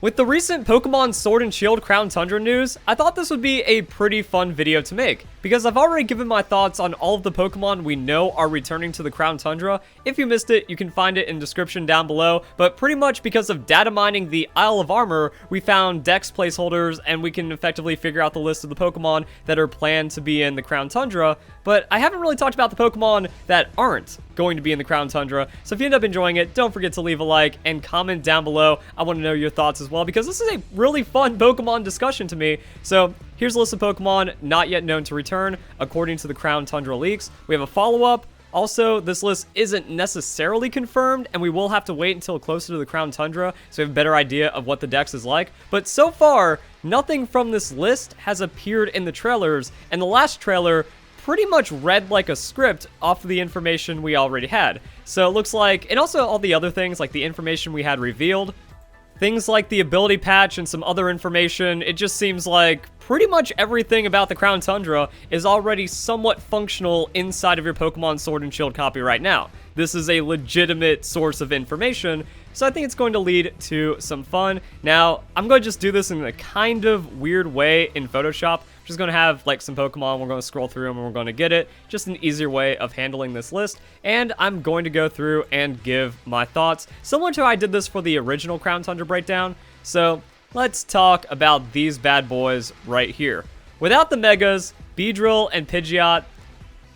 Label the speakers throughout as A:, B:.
A: With the recent Pokemon Sword and Shield Crown Tundra news, I thought this would be a pretty fun video to make, because I've already given my thoughts on all of the Pokemon we know are returning to the Crown Tundra. If you missed it, you can find it in the description down below, but pretty much because of data mining the Isle of Armor, we found Dex placeholders and we can effectively figure out the list of the Pokemon that are planned to be in the Crown Tundra, but I haven't really talked about the Pokemon that aren't going to be in the Crown Tundra. So if you end up enjoying it, don't forget to leave a like and comment down below. I want to know your thoughts as well, because this is a really fun Pokemon discussion to me. So here's a list of Pokemon not yet known to return according to the Crown Tundra leaks. We have a follow-up. Also, this list isn't necessarily confirmed, and we will have to wait until closer to the Crown Tundra so we have a better idea of what the Dex is like. But so far, nothing from this list has appeared in the trailers, and the last trailer pretty much read like a script off of the information we already had. So it looks like, and also all the other things like the information we had revealed, things like the ability patch and some other information, it just seems like pretty much everything about the Crown Tundra is already somewhat functional inside of your Pokemon Sword and Shield copy right now. This is a legitimate source of information, so I think it's going to lead to some fun. Now, I'm going to just do this in a kind of weird way in Photoshop. I'm just going to have like some Pokemon, we're going to scroll through them and we're going to get it. Just an easier way of handling this list. And I'm going to go through and give my thoughts, similar to how I did this for the original Crown Tundra breakdown. So let's talk about these bad boys right here. Without the Megas, Beedrill and Pidgeot,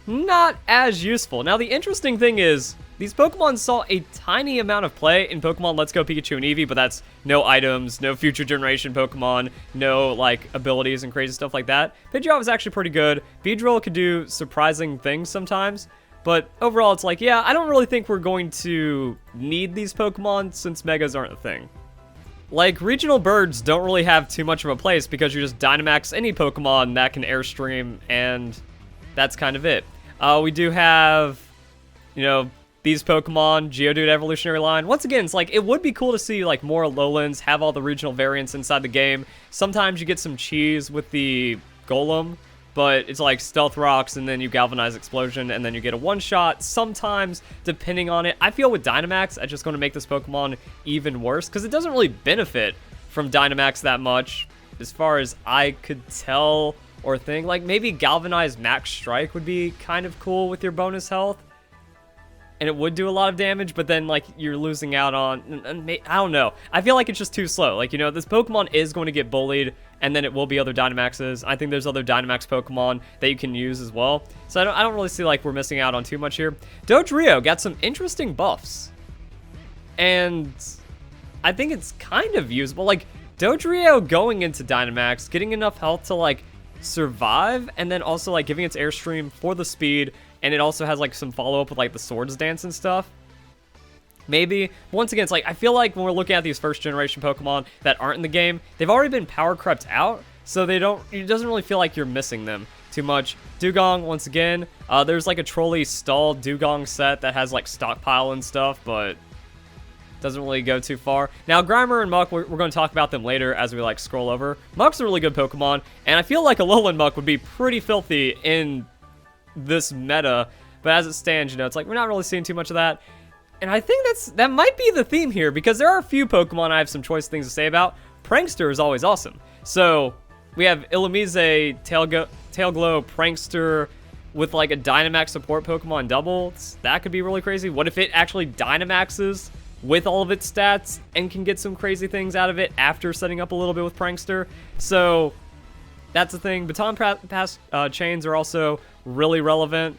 A: not as useful. Now the interesting thing is, these Pokemon saw a tiny amount of play in Pokemon Let's Go Pikachu and Eevee, but that's no items, no future generation Pokemon, no like abilities and crazy stuff like that. Pidgeot was actually pretty good. Beedrill could do surprising things sometimes, but overall it's like, yeah, I don't really think we're going to need these Pokemon since Megas aren't a thing. Like, regional birds don't really have too much of a place because you just Dynamax any Pokemon that can Airstream, and that's kind of it. We do have, you know, these Pokemon, Geodude Evolutionary Line. Once again, it's like, it would be cool to see like more Lowlands, have all the regional variants inside the game. Sometimes you get some cheese with the Golem, but it's like Stealth Rocks and then you Galvanize Explosion and then you get a one-shot. Sometimes, depending on it. I feel with Dynamax, it's just going to make this Pokemon even worse because it doesn't really benefit from Dynamax that much as far as I could tell or think. Like, maybe Galvanize Max Strike would be kind of cool with your bonus health, and it would do a lot of damage, but then, like, you're losing out on, I don't know. I feel like it's just too slow. Like, you know, this Pokemon is going to get bullied, and then it will be other Dynamaxes. I think there's other Dynamax Pokemon that you can use as well. So I don't really see, like, we're missing out on too much here. Dodrio got some interesting buffs, and I think it's kind of usable. Like, Dodrio going into Dynamax, getting enough health to, like, survive, and then also, like, giving its Airstream for the speed, and it also has like some follow-up with like the Swords Dance and stuff. Maybe. Once again, it's like, I feel like when we're looking at these first generation Pokemon that aren't in the game, they've already been power crept out, so it doesn't really feel like you're missing them too much. Dugong, once again, there's like a trolley stalled Dugong set that has like stockpile and stuff, but doesn't really go too far. Now, Grimer and Muck, we're going to talk about them later as we like scroll over. Muck's a really good Pokemon, and I feel like a Alolan Muck would be pretty filthy in this meta, but as it stands, you know, it's like we're not really seeing too much of that. And I think that might be the theme here, because there are a few Pokemon I have some choice things to say about. Prankster is always awesome. So we have Illumise, Tailglow, Prankster with like a Dynamax support Pokemon double. That could be really crazy. What if it actually Dynamaxes with all of its stats and can get some crazy things out of it after setting up a little bit with Prankster? So that's the thing. Baton Pass chains are also really relevant.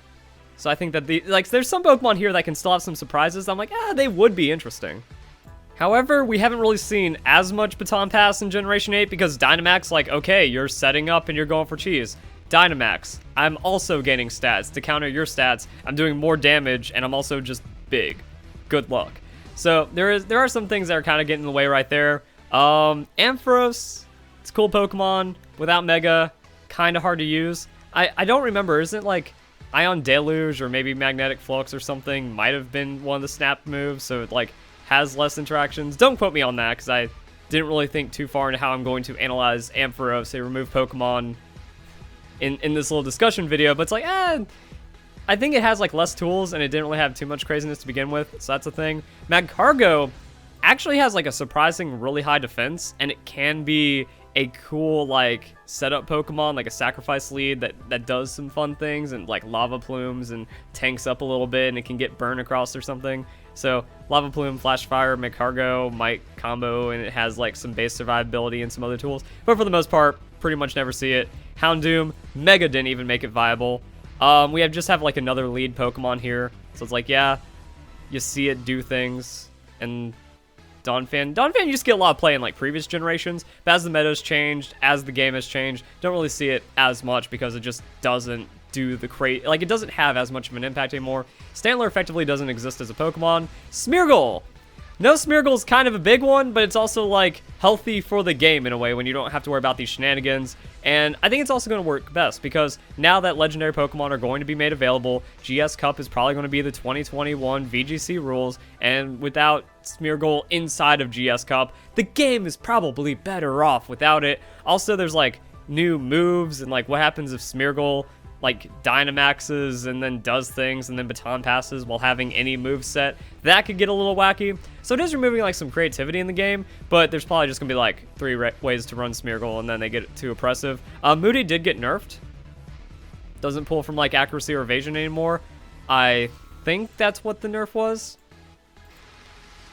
A: So I think that there's some Pokemon here that can still have some surprises. I'm like, they would be interesting. However, we haven't really seen as much Baton Pass in Generation 8 because Dynamax, like, okay, you're setting up and you're going for cheese. Dynamax, I'm also gaining stats to counter your stats. I'm doing more damage and I'm also just big. Good luck. So there are some things that are kind of getting in the way right there. Ampharos, it's a cool Pokemon without Mega, kind of hard to use. I don't remember, isn't it like Ion Deluge or maybe Magnetic Flux or something might have been one of the snap moves, so it like has less interactions. Don't quote me on that because I didn't really think too far into how I'm going to analyze Ampharos, say remove Pokemon in this little discussion video, but it's like, I think it has like less tools and it didn't really have too much craziness to begin with, so that's a thing. Magcargo actually has like a surprising really high defense, and it can be a cool like setup Pokemon, like a sacrifice lead that does some fun things and like lava plumes and tanks up a little bit, and it can get burned across or something. So lava plume, flash fire, Magcargo might combo, and it has like some base survivability and some other tools, but for the most part pretty much never see it. Houndoom, Mega didn't even make it viable. We just have like another lead Pokemon here, so it's like, yeah, you see it do things. And Donphan you just get a lot of play in like previous generations, but as the meta's changed, as the game has changed, don't really see it as much because it just doesn't do the like it doesn't have as much of an impact anymore. Stantler effectively doesn't exist as a Pokemon. Smeargle! No, Smeargle's kind of a big one, but it's also like healthy for the game in a way when you don't have to worry about these shenanigans. And I think it's also going to work best because now that legendary Pokemon are going to be made available, GS Cup is probably going to be the 2021 VGC rules, and without Smeargle inside of GS Cup, the game is probably better off without it. Also, there's like new moves and like what happens if Smeargle like Dynamaxes and then does things and then baton passes while having any move set. That could get a little wacky. So it is removing like some creativity in the game, but there's probably just gonna be like 3 ways to run Smeargle and then they get too oppressive. Moody did get nerfed. Doesn't pull from like accuracy or evasion anymore. I think that's what the nerf was.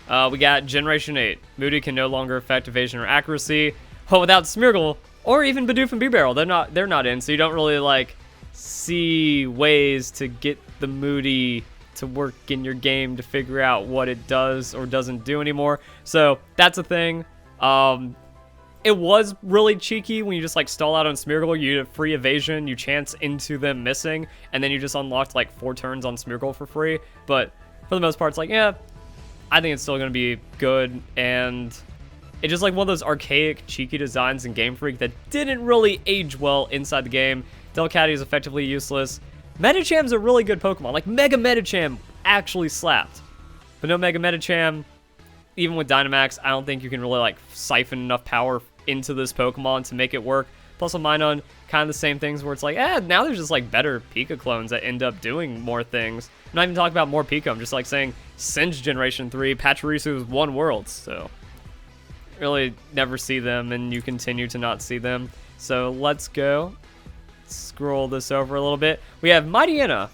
A: We got Generation 8. Moody can no longer affect evasion or accuracy. Oh, without Smeargle or even Bidoof and B-Barrel, they're not in, so you don't really like see ways to get the Moody to work in your game to figure out what it does or doesn't do anymore. So that's a thing. It was really cheeky when you just like stall out on Smeargle, you get free evasion, you chance into them missing, and then you just unlocked like 4 turns on Smeargle for free. But for the most part, it's like, yeah, I think it's still going to be good, and it's just like one of those archaic, cheeky designs in Game Freak that didn't really age well inside the game. Delcatty is effectively useless. Metacham's a really good Pokemon. Like, Mega Metacham actually slapped. But no Mega Metacham, even with Dynamax, I don't think you can really, like, siphon enough power into this Pokemon to make it work. Plus, on Minun, kind of the same things where it's like, now there's just, like, better Pika clones that end up doing more things. I'm not even talking about more Pika. I'm just, like, saying, since Generation 3, Pachirisu has won Worlds, so really never see them, and you continue to not see them. So, let's go. Scroll this over a little bit. We have Mightyena.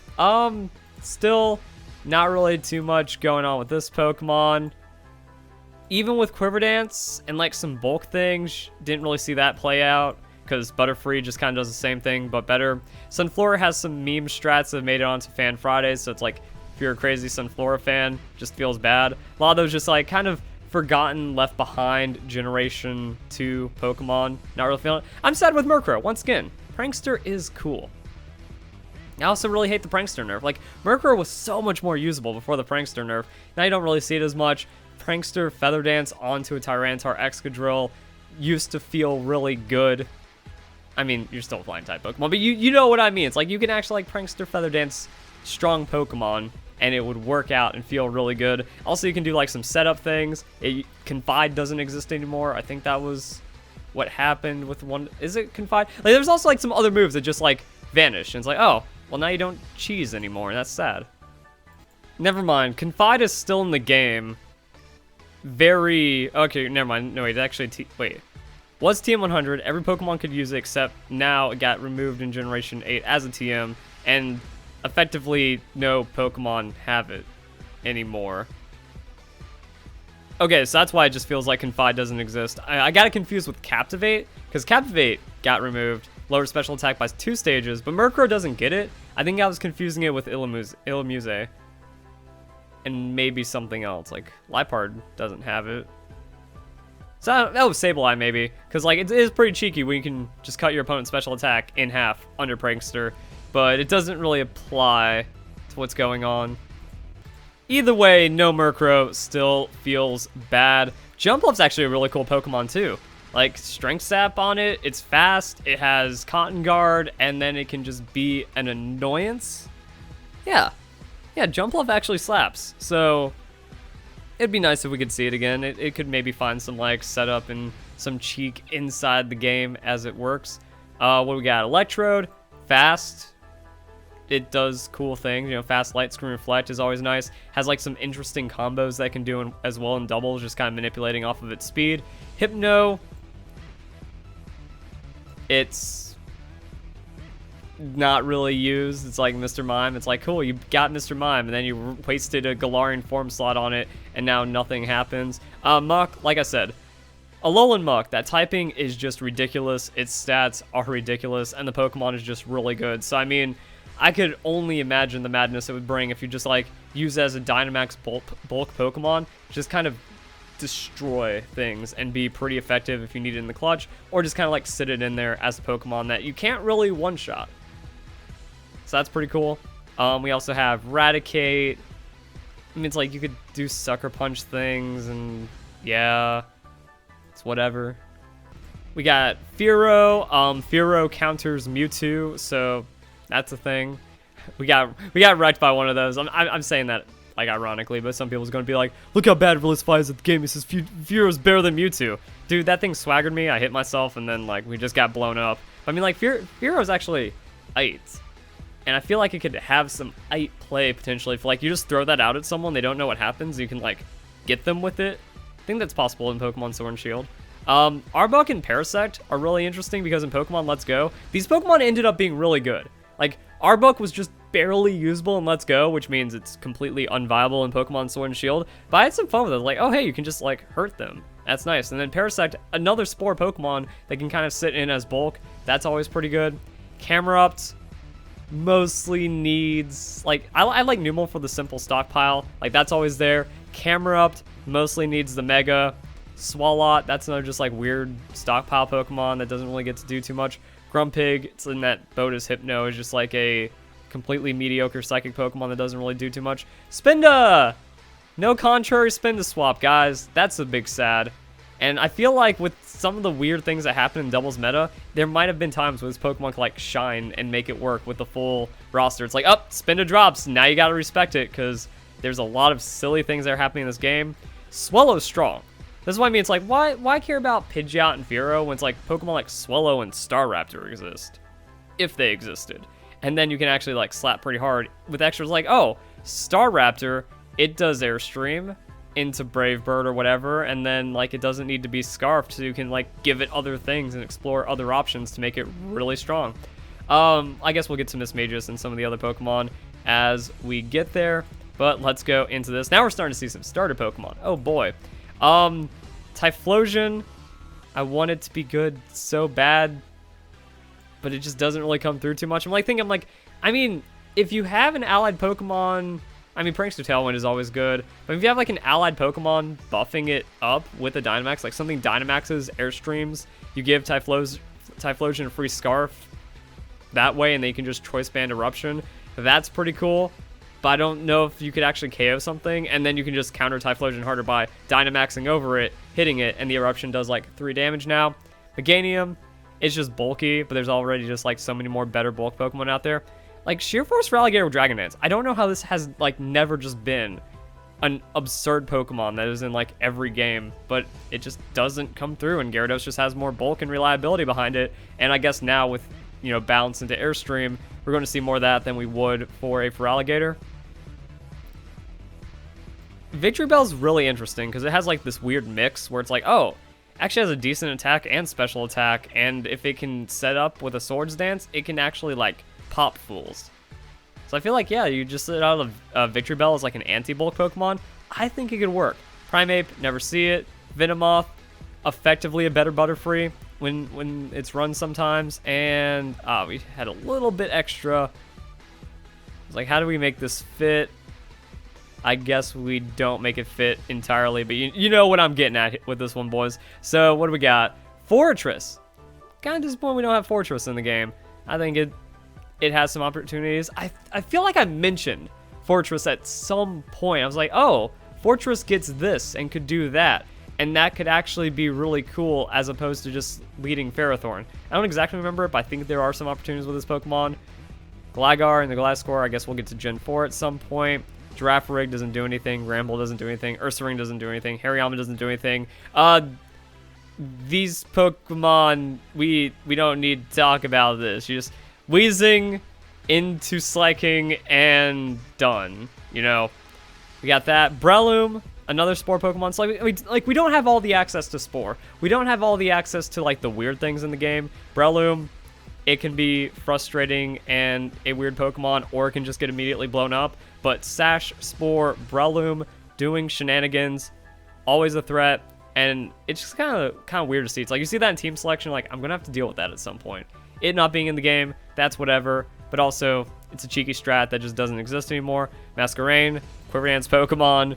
A: Still not really too much going on with this Pokemon. Even with Quiver Dance and like some bulk things, didn't really see that play out because Butterfree just kind of does the same thing but better. Sunflora has some meme strats that have made it onto Fan Fridays, so it's like if you're a crazy Sunflora fan, just feels bad. A lot of those just like kind of forgotten, left behind Generation 2 Pokemon. Not really feeling it. I'm sad with Murkrow once again. Prankster is cool. I also really hate the Prankster nerf. Like, Murkrow was so much more usable before the Prankster nerf. Now you don't really see it as much. Prankster Feather Dance onto a Tyranitar Excadrill used to feel really good. I mean, you're still a flying type Pokemon, but you know what I mean. It's like you can actually like Prankster Feather Dance strong Pokemon and it would work out and feel really good. Also, you can do like some setup things. Confide doesn't exist anymore. I think that was what happened with one. Is it Confide? Like, there's also like some other moves that just like vanish, and it's like, oh, well, now you don't cheese anymore, and that's sad. Never mind. Confide is still in the game. Okay, never mind. No, wait, it actually was TM100. Every Pokemon could use it, except now it got removed in Generation 8 as a TM, and effectively no Pokemon have it anymore. Okay, so that's why it just feels like Confide doesn't exist. I got it confused with Captivate, because Captivate got removed, lower special attack by 2 stages, but Murkrow doesn't get it. I think I was confusing it with Illamuse. And maybe something else, like Liepard doesn't have it. So that was Sableye maybe, because like it is pretty cheeky when you can just cut your opponent's special attack in half under Prankster, but it doesn't really apply to what's going on. Either way, no Murkrow still feels bad. Jumpluff's actually a really cool Pokemon too. Like, Strength Sap on it, it's fast, it has Cotton Guard, and then it can just be an annoyance. Yeah, Jumpluff actually slaps. So, it'd be nice if we could see it again. It could maybe find some, like, setup and some cheek inside the game as it works. What do we got? Electrode, fast, it does cool things. You know, fast light screen reflect is always nice. Has like some interesting combos that it can do as well in doubles, just kind of manipulating off of its speed. Hypno, it's not really used. It's like Mr. Mime. It's like, cool, you got Mr. Mime, and then you wasted a Galarian form slot on it, and now nothing happens. Muck, like I said, Alolan Muck, that typing is just ridiculous. Its stats are ridiculous, and the Pokemon is just really good. So, I mean, I could only imagine the madness it would bring if you just, like, use it as a Dynamax bulk Pokemon. Just kind of destroy things and be pretty effective if you need it in the clutch, or just kind of, like, sit it in there as a Pokemon that you can't really one-shot. So that's pretty cool. We also have Raticate. I mean, it's like you could do Sucker Punch things, and yeah, it's whatever. We got Fearow. Fearow counters Mewtwo, so that's a thing. We got wrecked by one of those. I'm saying that like ironically, but some people's gonna be like, look how bad Verlisify is at the game. He says Fearow's better than Mewtwo. Dude, that thing swaggered me. I hit myself, and then like we just got blown up. I mean, like Fearow's actually Ite. And I feel like it could have some Ite play potentially. If like you just throw that out at someone, they don't know what happens, you can like get them with it. I think that's possible in Pokemon Sword and Shield. Arbok and Parasect are really interesting because in Pokemon Let's Go, these Pokemon ended up being really good. Like, Arbok was just barely usable in Let's Go, which means it's completely unviable in Pokemon Sword and Shield. But I had some fun with it. Like, oh hey, you can just like hurt them. That's nice. And then Parasect, another Spore Pokemon that can kind of sit in as bulk. That's always pretty good. Camerupt mostly needs, like, I like Numel for the simple stockpile. Like, that's always there. Camerupt mostly needs the Mega. Swalot, that's another just like weird stockpile Pokemon that doesn't really get to do too much. Grumpig, it's in that boat as Hypno, is just like a completely mediocre psychic Pokemon that doesn't really do too much. Spinda! No contrary Spinda swap, guys. That's a big sad. And I feel like with some of the weird things that happen in doubles meta, there might have been times where this Pokemon could like shine and make it work with the full roster. It's like, oh, Spinda drops. Now you gotta respect it because there's a lot of silly things that are happening in this game. Swellow's strong. This is what I mean. It's like, why care about Pidgeot and Fearow when it's like Pokemon like Swellow and Staraptor exist? If they existed. And then you can actually like slap pretty hard with extras like, oh, Staraptor, it does Airstream into Brave Bird or whatever, and then like it doesn't need to be Scarfed, so you can like give it other things and explore other options to make it really strong. I guess we'll get to Miss Magus and some of the other Pokemon as we get there, but let's go into this. Now we're starting to see some starter Pokemon. Oh boy. Typhlosion, I want it to be good so bad, but it just doesn't really come through too much. I mean, if you have an allied Pokemon, I mean, Prankster Tailwind is always good, but if you have like an allied Pokemon buffing it up with a Dynamax, like something Dynamaxes, Airstreams, you give Typhlosion a free Scarf that way, and then you can just Choice Band Eruption. That's pretty cool, but I don't know if you could actually KO something, and then you can just counter Typhlosion harder by Dynamaxing over it, hitting it, and the Eruption does like 3 damage now. Meganium, it's just bulky, but there's already just like so many more better bulk Pokemon out there. Like, Sheer Force for Alligator with Dragon Dance. I don't know how this has, like, never just been an absurd Pokemon that is in, like, every game, but it just doesn't come through, and Gyarados just has more bulk and reliability behind it, and I guess now with, you know, balance into Airstream, we're going to see more of that than we would for a Feraligatr. Victory Bell's really interesting, because it has, like, this weird mix where it's like, oh, actually has a decent attack and special attack, and if it can set up with a Swords Dance, it can actually, like, pop fools. So I feel like, yeah, you just set out a Victory Bell as like an anti-bulk Pokemon. I think it could work. Primeape, never see it. Venomoth, effectively a better Butterfree when it's run sometimes. And we had a little bit extra. It's like, how do we make this fit? I guess we don't make it fit entirely, but you know what I'm getting at with this one, boys. So what do we got? Fortress. Kind of disappointed we don't have Fortress in the game. I think it has some opportunities. I feel like I mentioned Fortress at some point. I was like, oh, Fortress gets this and could do that. And that could actually be really cool as opposed to just leading Ferrothorn. I don't exactly remember it, but I think there are some opportunities with this Pokemon. Gligar and the Gliscor, I guess we'll get to Gen 4 at some point. Girafarig doesn't do anything. Ramble doesn't do anything. Ursaring doesn't do anything. Hariyama doesn't do anything. These Pokemon, we don't need to talk about this. You just... Weezing into Sliking and done. You know, we got that. Breloom, another Spore Pokemon. So we don't have all the access to Spore. We don't have all the access to like the weird things in the game. Breloom, it can be frustrating and a weird Pokemon, or it can just get immediately blown up. But Sash, Spore, Breloom doing shenanigans, always a threat, and it's just kind of weird to see. It's like you see that in team selection, like I'm gonna have to deal with that at some point. It not being in the game, that's whatever. But also, it's a cheeky strat that just doesn't exist anymore. Masquerain, Quiver Dance Pokemon,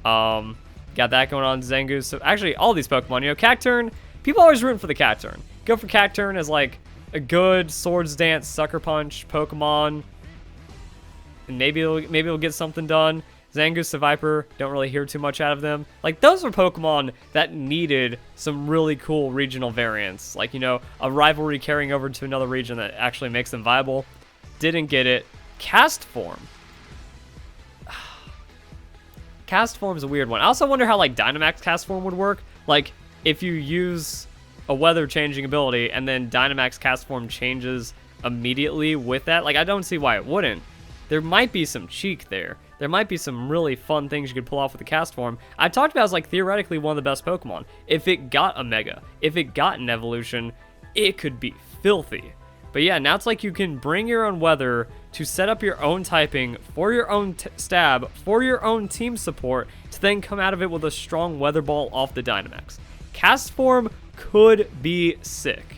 A: got that going on. Zangoose. So actually, all these Pokemon, you know, Cacturne. People always rooting for the Cacturne. Go for Cacturne as like a good Swords Dance, Sucker Punch Pokemon, and maybe it'll get something done. Zangoose, the Viper, don't really hear too much out of them. Like, those are Pokemon that needed some really cool regional variants. Like, you know, a rivalry carrying over to another region that actually makes them viable. Didn't get it. Cast Form. Cast Form's a weird one. I also wonder how, like, Dynamax Cast Form would work. Like, if you use a weather-changing ability and then Dynamax Cast Form changes immediately with that. Like, I don't see why it wouldn't. There might be some cheek there. There might be some really fun things you could pull off with the Cast Form. I talked about as like theoretically one of the best Pokemon. If it got a Mega, if it got an evolution, it could be filthy. But yeah, now it's like you can bring your own weather to set up your own typing for your own stab, for your own team support, to then come out of it with a strong weather ball off the Dynamax. Cast Form could be sick.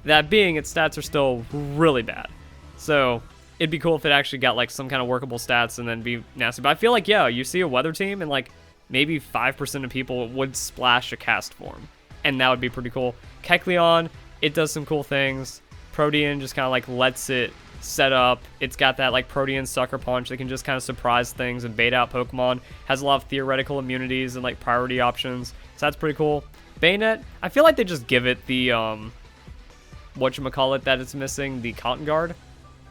A: That being, its stats are still really bad. So it'd be cool if it actually got like some kind of workable stats and then be nasty. But I feel like, yeah, you see a weather team and like maybe 5% of people would splash a Cast Form. And that would be pretty cool. Kecleon, it does some cool things. Protean just kind of like lets it set up. It's got that like Protean Sucker Punch that can just kind of surprise things and bait out Pokemon. Has a lot of theoretical immunities and like priority options. So that's pretty cool. Bayonet, I feel like they just give it the, whatchamacallit that it's missing, the Cotton Guard.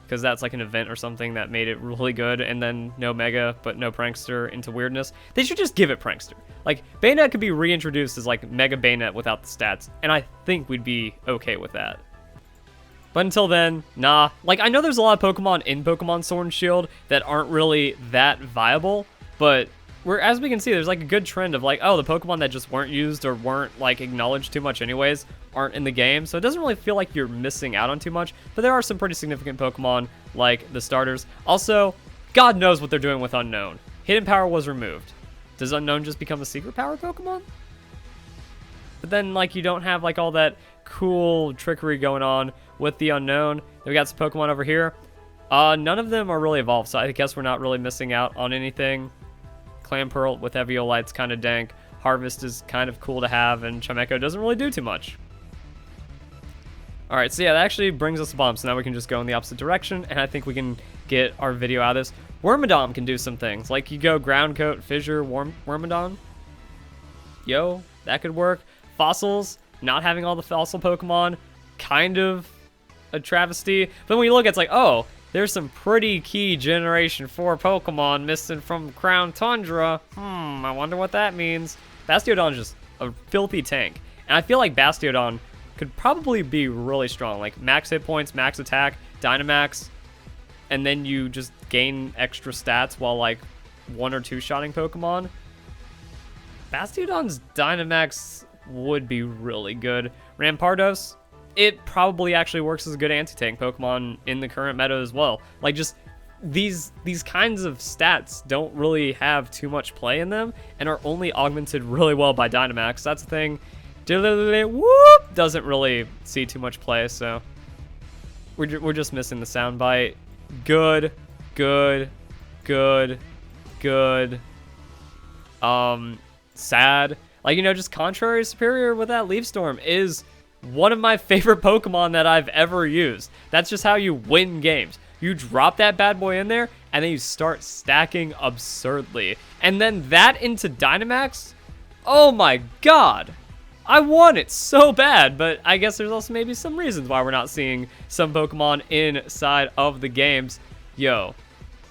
A: Because that's like an event or something that made it really good, and then no Mega, but no Prankster into weirdness. They should just give it Prankster. Like, Bayonet could be reintroduced as like Mega Bayonet without the stats, and I think we'd be okay with that. But until then, nah. Like, I know there's a lot of Pokemon in Pokemon Sword and Shield that aren't really that viable, but as we can see, there's like a good trend of like, oh, the Pokemon that just weren't used or weren't like acknowledged too much anyways aren't in the game. So it doesn't really feel like you're missing out on too much, but there are some pretty significant Pokemon like the starters. Also, God knows what they're doing with Unknown. Hidden Power was removed. Does Unknown just become a Secret Power Pokemon? But then like you don't have like all that cool trickery going on with the Unknown. We got some Pokemon over here. None of them are really evolved, so I guess we're not really missing out on anything. Clamperl with Eviolite's kind of dank. Harvest is kind of cool to have, and Chimecho doesn't really do too much. Alright, so yeah, that actually brings us to bomb, so now we can just go in the opposite direction, and I think we can get our video out of this. Wormadam can do some things, like you go Ground Coat, Fissure, Wormadam. Yo, that could work. Fossils, not having all the fossil Pokemon, kind of a travesty. But when you look, it's like, oh, there's some pretty key Generation 4 Pokemon missing from Crown Tundra. I wonder what that means. Bastiodon's just a filthy tank. And I feel like Bastiodon could probably be really strong. Like, max hit points, max attack, Dynamax, and then you just gain extra stats while, like, one or two shotting Pokemon. Bastiodon's Dynamax would be really good. Rampardos, it probably actually works as a good anti-tank Pokemon in the current meta as well. Like, just these kinds of stats don't really have too much play in them and are only augmented really well by Dynamax. That's the thing. Whoop! Doesn't really see too much play, so we're just missing the soundbite. Good. Sad. Like, you know, just Contrary Superior with that Leaf Storm is one of my favorite Pokemon that I've ever used. That's just how you win games. You drop that bad boy in there, and then you start stacking absurdly. And then that into Dynamax? Oh my god! I want it so bad, but I guess there's also maybe some reasons why we're not seeing some Pokemon inside of the games. Yo,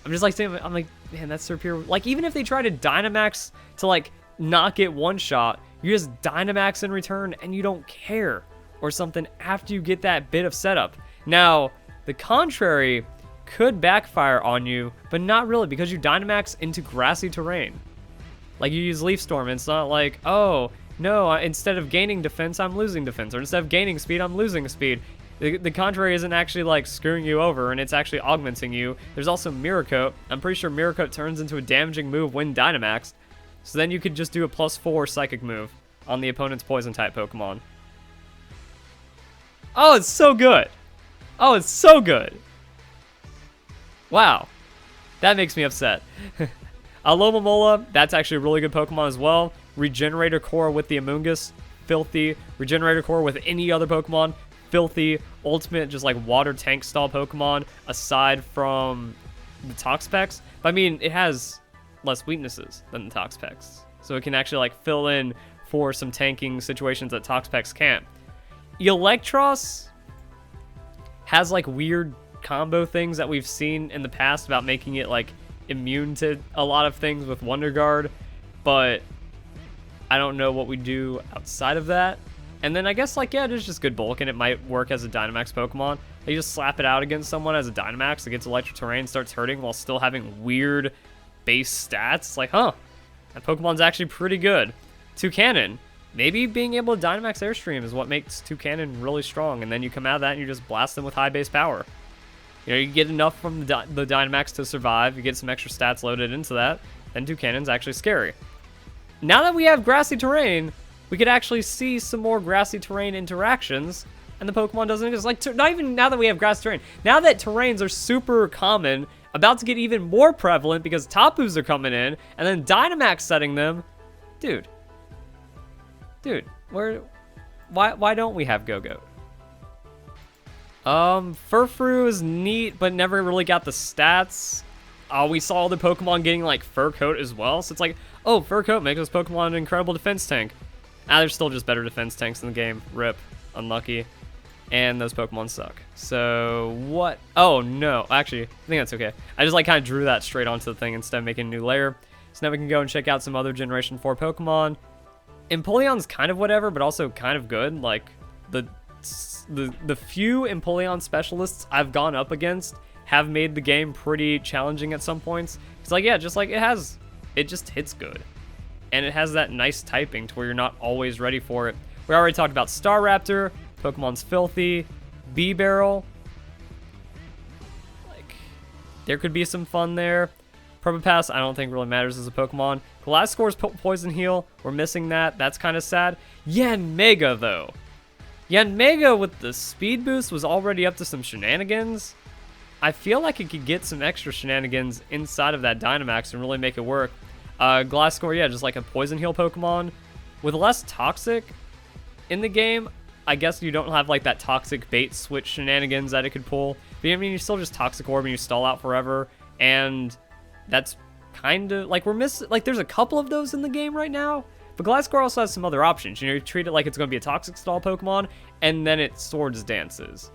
A: I'm just like saying, I'm like, man, that's superior. Like, even if they try to Dynamax to, like, not get one shot, you just Dynamax in return, and you don't care. Or something after you get that bit of setup. Now, The contrary could backfire on you, but not really, because you Dynamax into grassy terrain. Like, you use Leaf Storm, and it's not like, oh, no, instead of gaining defense, I'm losing defense, or instead of gaining speed, I'm losing speed. The contrary isn't actually, like, screwing you over, and it's actually augmenting you. There's also Mirror Coat. I'm pretty sure Mirror Coat turns into a damaging move when Dynamaxed, so then you could just do a +4 Psychic move on the opponent's Poison-type Pokemon. Oh, it's so good! Oh, it's so good! Wow. That makes me upset. Alomomola, that's actually a really good Pokemon as well. Regenerator Core with the Amoonguss, filthy. Regenerator Core with any other Pokemon, filthy. Ultimate, just like water tank style Pokemon, aside from the Toxapex. But I mean, it has less weaknesses than the Toxapex. So it can actually like fill in for some tanking situations that Toxapex can't. Electros has like weird combo things that we've seen in the past about making it like immune to a lot of things with Wonder Guard, but I don't know what we do outside of that. And then I guess like, yeah, it is just good bulk, and it might work as a Dynamax Pokemon. You just slap it out against someone as a Dynamax that gets electric terrain, starts hurting while still having weird base stats. It's like, huh, that Pokemon's actually pretty good. Toucannon, maybe being able to Dynamax Airstream is what makes Toucannon really strong, and then you come out of that and you just blast them with high base power. You know, you get enough from the Dynamax to survive, you get some extra stats loaded into that, then Toucannon's actually scary. Now that we have grassy terrain, we could actually see some more grassy terrain interactions, and the Pokemon doesn't exist. Like, not even now that we have grassy terrain. Now that terrains are super common, about to get even more prevalent because Tapus are coming in, and then Dynamax setting them. Dude, why don't we have Go-Goat? Furfrou is neat, but never really got the stats. We saw all the Pokemon getting, like, Fur Coat as well, so it's like, oh, Fur Coat makes this Pokemon an incredible defense tank. There's still just better defense tanks in the game. Rip. Unlucky. And those Pokemon suck. So, what? Oh, no. Actually, I think that's okay. I just, like, kind of drew that straight onto the thing instead of making a new layer. So now we can go and check out some other Generation 4 Pokemon. Empoleon's kind of whatever, but also kind of good. Like, the few Empoleon specialists I've gone up against have made the game pretty challenging at some points. It's like, yeah, just like it just hits good. And it has that nice typing to where you're not always ready for it. We already talked about Staraptor, Pokemon's filthy, B-Barrel. Like, there could be some fun there. Probopass, I don't think really matters as a Pokemon. Glasgore's Poison Heal, we're missing that. That's kind of sad. Yanmega, though. Yanmega with the speed boost was already up to some shenanigans. I feel like it could get some extra shenanigans inside of that Dynamax and really make it work. Glasgow, yeah, just like a Poison Heal Pokemon. With less Toxic in the game, I guess you don't have like that Toxic bait switch shenanigans that it could pull. But I mean, you still just Toxic Orb and you stall out forever. And that's kind of like we're missing, like there's a couple of those in the game right now. But Glasgow also has some other options. You know, you treat it like it's going to be a Toxic Stall Pokemon, and then it Swords Dances.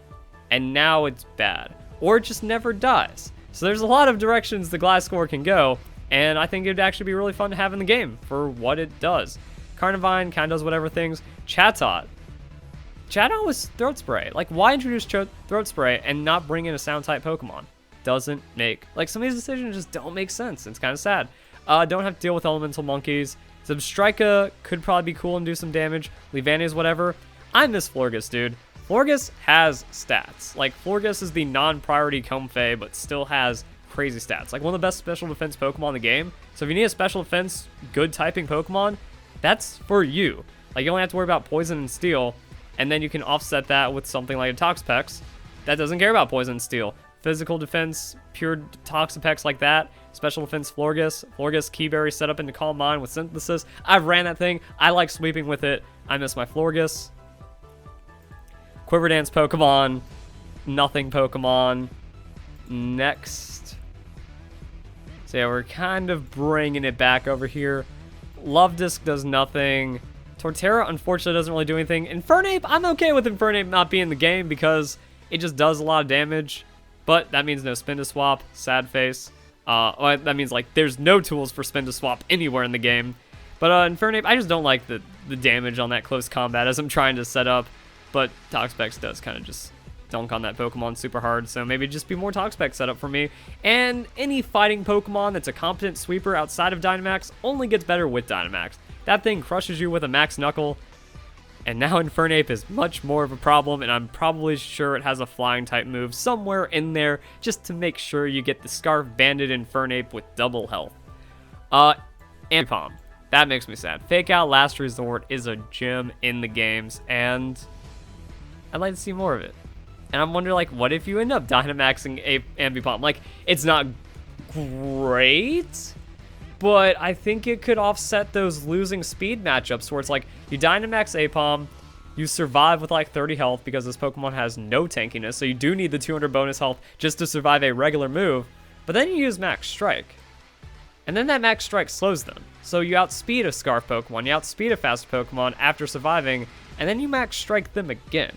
A: And now it's bad. Or it just never dies. So there's a lot of directions the Glasgow can go, and I think it'd actually be really fun to have in the game for what it does. Carnivine kind of does whatever things. Chatot. Chatot was Throat Spray. Like, why introduce Throat Spray and not bring in a Sound-type Pokemon? Doesn't make... Like, some of these decisions just don't make sense. It's kind of sad. Don't have to deal with Elemental Monkeys. Substrika could probably be cool and do some damage. Levania's whatever. I miss Florges, dude. Florges has stats. Like, Florges is the non-priority Comfey, but still has crazy stats. Like, one of the best special defense Pokemon in the game. So if you need a special defense, good typing Pokemon, that's for you. Like, you only have to worry about Poison and Steel, and then you can offset that with something like a Toxapex that doesn't care about Poison and Steel. Physical defense, pure Toxapex like that. Special defense Florges. Florges Keyberry set up into Calm Mind with Synthesis. I've ran that thing. I like sweeping with it. I miss my Florges. Quiver Dance Pokemon. Nothing Pokemon. Next. So yeah, we're kind of bringing it back over here. Love Disc does nothing. Torterra, unfortunately, doesn't really do anything. Infernape, I'm okay with Infernape not being in the game because it just does a lot of damage. But that means no Spin to Swap. Sad face. Well, that means, like, there's no tools for Spin to Swap anywhere in the game. But Infernape, I just don't like the damage on that close combat as I'm trying to set up. But Toxapex does kind of just dunk on that Pokemon super hard, so maybe just be more Toxapex setup for me. And any fighting Pokemon that's a competent sweeper outside of Dynamax only gets better with Dynamax. That thing crushes you with a Max Knuckle, and now Infernape is much more of a problem, and I'm probably sure it has a flying type move somewhere in there just to make sure you get the Scarf Banded Infernape with double health. Ambipom. That makes me sad. Fake Out Last Resort is a gem in the games, and I'd like to see more of it. And I'm wondering, like, what if you end up Dynamaxing Ambipom? Like, it's not great, but I think it could offset those losing speed matchups where it's like, you Dynamax Apom, you survive with like 30 health because this Pokemon has no tankiness, so you do need the 200 bonus health just to survive a regular move, but then you use Max Strike. And then that Max Strike slows them. So you outspeed a Scarf Pokemon, you outspeed a fast Pokemon after surviving, and then you Max Strike them again.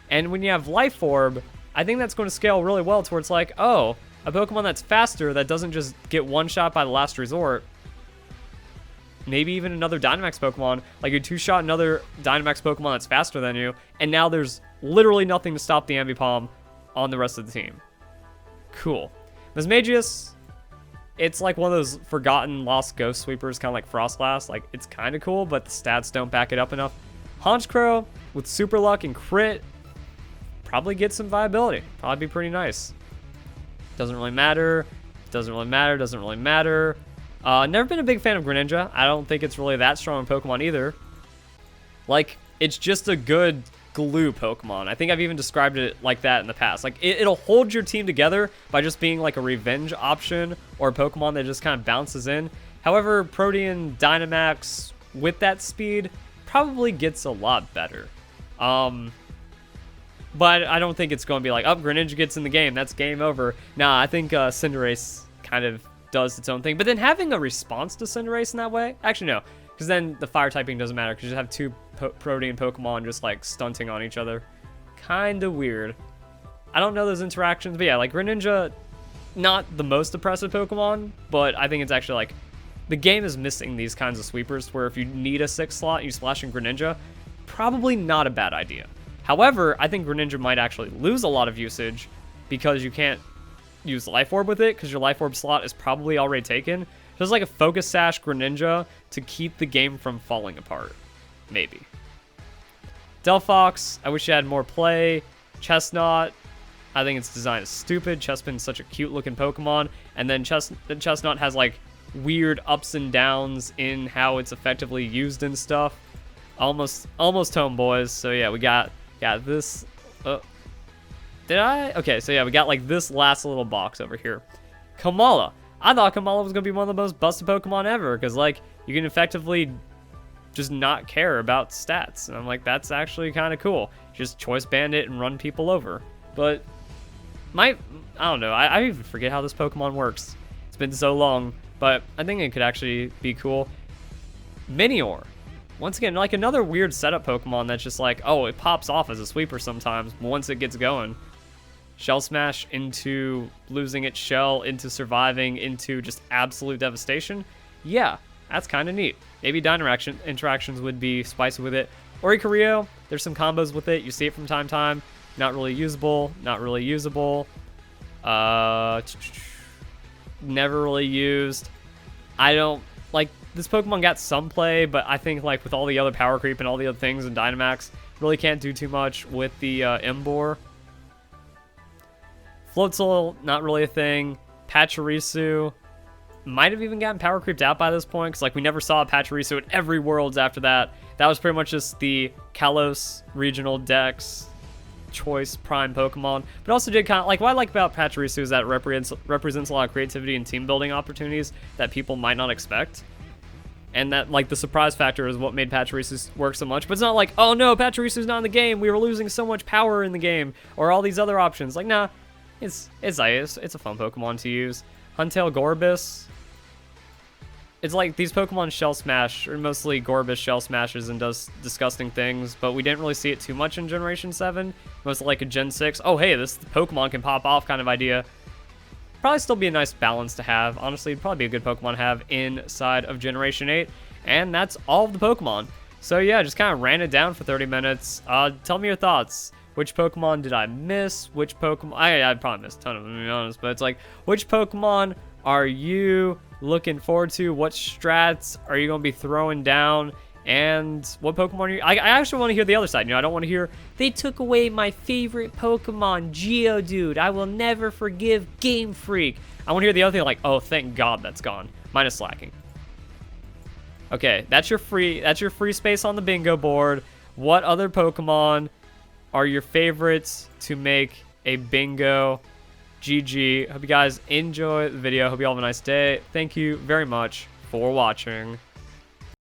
A: And when you have Life Orb, I think that's going to scale really well towards like, oh, a Pokemon that's faster that doesn't just get one-shot by the Last Resort. Maybe even another Dynamax Pokemon, like you two-shot another Dynamax Pokemon that's faster than you, and now there's literally nothing to stop the Ambipom on the rest of the team. Cool. Mismagius, it's like one of those forgotten lost ghost sweepers, kind of like Frostlass. Like, it's kind of cool, but the stats don't back it up enough. Honchkrow, with Super Luck and Crit, probably get some viability. Probably be pretty nice. Doesn't really matter. Doesn't really matter. Doesn't really matter. Never been a big fan of Greninja. I don't think it's really that strong in Pokemon either. Like, it's just a good glue Pokemon. I think I've even described it like that in the past. Like, it'll hold your team together by just being like a revenge option or a Pokemon that just kind of bounces in. However, Protean Dynamax with that speed probably gets a lot better. But I don't think it's going to be like, oh, Greninja gets in the game, that's game over. Nah, I think Cinderace kind of does its own thing. But then having a response to Cinderace in that way, actually no, because then the fire typing doesn't matter because you have two Protean Pokemon just like stunting on each other. Kind of weird. I don't know those interactions, but yeah, like Greninja, not the most oppressive Pokemon, but I think it's actually like, the game is missing these kinds of sweepers where if you need a 6 slot and you splash in Greninja, probably not a bad idea. However, I think Greninja might actually lose a lot of usage because you can't use Life Orb with it because your Life Orb slot is probably already taken. Just like a Focus Sash Greninja to keep the game from falling apart. Maybe. Delphox, I wish it had more play. Chestnut, I think its design is stupid. Chespin's such a cute looking Pokemon. And then Chestnut has like weird ups and downs in how it's effectively used and stuff. Almost home, boys. So yeah, we got this. Did I? Okay, so yeah, we got like this last little box over here. Kamala. I thought Kamala was going to be one of the most busted Pokemon ever because like you can effectively just not care about stats. And I'm like, that's actually kind of cool. Just Choice Bandit and run people over. But I don't know. I even forget how this Pokemon works. It's been so long, but I think it could actually be cool. Minior. Once again, like another weird setup Pokemon that's just like, oh, it pops off as a sweeper sometimes once it gets going. Shell Smash into losing its shell, into surviving, into just absolute devastation. Yeah, that's kind of neat. Maybe Dynamax interactions would be spicy with it. Oricorio, there's some combos with it. You see it from time to time. Not really usable. Not really usable. Never really used. I don't... Like, this Pokemon got some play, but I think, like, with all the other power creep and all the other things in Dynamax, really can't do too much with the Emboar. Floatzel, not really a thing. Pachirisu might have even gotten power creeped out by this point, because, like, we never saw a Pachirisu in every Worlds after that. That was pretty much just the Kalos Regional Dex choice prime Pokemon. But also did kind of, like, what I like about Pachirisu is that it represents a lot of creativity and team building opportunities that people might not expect. And that, like, the surprise factor is what made Pachirisu work so much. But it's not like, oh no, Pachirisu's not in the game, we were losing so much power in the game, or all these other options. Like, nah, it's a fun Pokemon to use. Huntail Gorbis. It's like these Pokemon Shell Smash, or mostly Gorbis Shell Smashes and does disgusting things, but we didn't really see it too much in Generation 7. Mostly like a Gen 6, oh hey, this Pokemon can pop off kind of idea. Probably still be a nice balance to have. Honestly, it'd probably be a good Pokemon to have inside of Generation 8. And that's all of the Pokemon. So yeah, just kind of ran it down for 30 minutes. Tell me your thoughts. Which Pokemon did I miss? Which Pokemon? I probably missed a ton of them, to be honest. But it's like, which Pokemon are you looking forward to? What strats are you going to be throwing down? And what Pokemon are you... I actually want to hear the other side. You know, I don't want to hear, they took away my favorite Pokemon, Geodude. I will never forgive Game Freak. I want to hear the other thing like, oh, thank God that's gone. Minus Slacking. Okay, that's your free space on the bingo board. What other Pokemon are your favorites to make a bingo? GG. Hope you guys enjoy the video. Hope you all have a nice day. Thank you very much for watching.